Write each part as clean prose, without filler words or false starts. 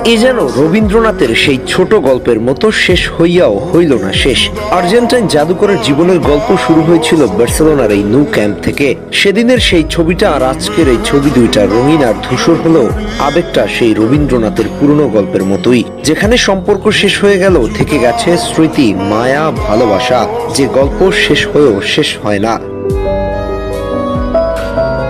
এ যেন রবীন্দ্রনাথের সেই ছোট গল্পের মতো শেষ হইয়াও হইল না শেষ। আর্জেন্টাইন জাদুকরের জীবনের গল্প শুরু হয়েছিল বার্সেলোনার এই ন্যু ক্যাম্প থেকে। সেদিনের সেই ছবিটা আর আজকের এই ছবি দুইটা রঙিন আর ধূসর হলেও আবেগটা সেই রবীন্দ্রনাথের পুরনো গল্পের মতোই, যেখানে সম্পর্ক শেষ হয়ে গেল থেকে গেছে স্মৃতি, মায়া, ভালোবাসা, যে গল্প শেষ হয়েও শেষ হয় না।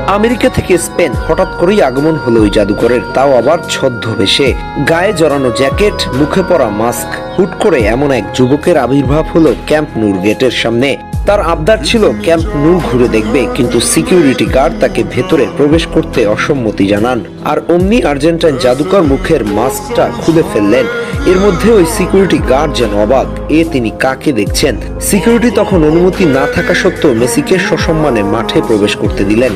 আমেরিকা থেকে স্পেন হঠাৎ করেই আগমন হলো ওই জাদুকরের, তাও আবার ছদ্মবেশে। গায়ে জড়ানো জ্যাকেট, মুখে পরা মাস্ক, হুট করে এমন এক যুবকের আবির্ভাব হলো ক্যাম্প নূর গেটের সামনে। তার আবদার ছিল ক্যাম্প নূ ঘুরে দেখবে, কিন্তু সিকিউরিটি গার্ড তাকে ভেতরে প্রবেশ করতে অসম্মতি জানান। আর অমনি আর্জেন্টাইন জাদুকর মুখের মাস্কটা খুলে ফেললেন। এর মধ্যে ওই সিকিউরিটি গার্ড যেন অবাক, তিনি কাকে দেখছেন। সিকিউরিটি তখন অনুমতি না থাকা সত্ত্বেও মেসিকে সসম্মানে মাঠে প্রবেশ করতে দিলেন।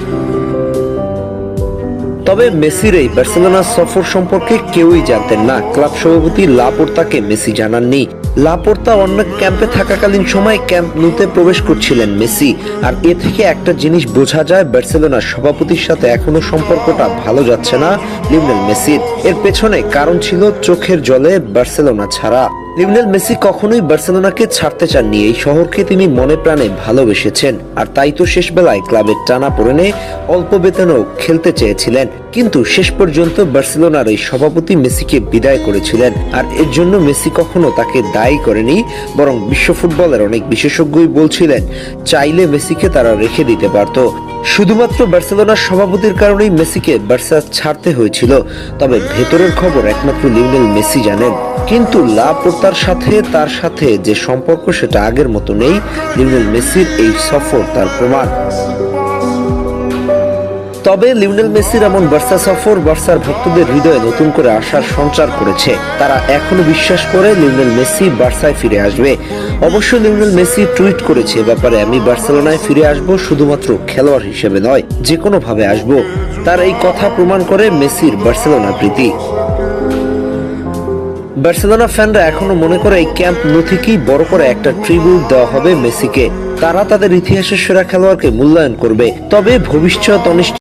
তবে মেসির এই বার্সেলোনা সফর সম্পর্কে কেউই জানতেন না। ক্লাব সভাপতি লাপোর্তাকে মেসি জানাননি। লাপোর্তা অন্য ক্যাম্পে থাকাকালীন সময় ক্যাম্প নুতে প্রবেশ করছিলেন মেসি। আর এ থেকে একটা জিনিস বোঝা যায়, বার্সেলোনার সভাপতির সাথে এখনো সম্পর্কটা ভালো যাচ্ছে না লিওনেল মেসির। এর পেছনে কারণ ছিল চোখের জলে বার্সেলোনা ছাড়া। লিওনেল মেসি কখনোই বার্সেলোনাকে ছাড়তে চাননি। এই শহরকে তিনি মনে প্রাণে ভালোবেসেছেন, আর তাই তো শেষ বেলায় ক্লাবের টানাপোড়েনে অল্প বেতনেও খেলতে চেয়েছিলেন। কিন্তু শেষ পর্যন্ত বার্সেলোনার এই সভাপতি মেসিকে বিদায় করেছিলেন। আর এর জন্য মেসি কখনো তাকে দায়ী করেনি, বরং বিশ্ব ফুটবলের অনেক বিশেষজ্ঞই বলছিলেন চাইলে মেসিকে তারা রেখে দিতে পারত। শুধুমাত্র বার্সেলোনার সভাপতির কারণেই মেসিকে বার্সা ছাড়তে হয়েছিল। তবে ভেতরের খবর একমাত্র লিওনেল মেসি জানেন। কিন্তু লাপোর্তার সাথে তার সাথে যে সম্পর্ক সেটা আগের মতো নেই। লিওনেল মেসির এই সফর তার প্রমাণ। তবে লিওনেল মেসির এমন বার্সা সফর বার্সার ভক্তদের হৃদয়ে নতুন করে আশার সঞ্চার করেছে। তারা এখনো বিশ্বাস করে লিওনেল মেসি বার্সায় ফিরে আসবে। অবশ্য লিওনেল মেসি টুইট করেছে ব্যাপারে, আমি বার্সেলোনায় ফিরে আসব, শুধুমাত্র খেলোয়াড় হিসেবে নয়, যে কোনো ভাবে আসব। তার এই কথা প্রমাণ করে মেসির বার্সেলোনা প্রীতি। বার্সেলোনা ফ্যানরা এখনো মনে করে এই ক্যাম্প নু থেকেই বড় করে একটা ট্রিবিউট দেওয়া হবে মেসিকে। তারা তাদের ইতিহাসের সেরা খেলোয়াড়কে মূল্যায়ন করবে। তবে ভবিষ্যৎ অনিশ্চিত।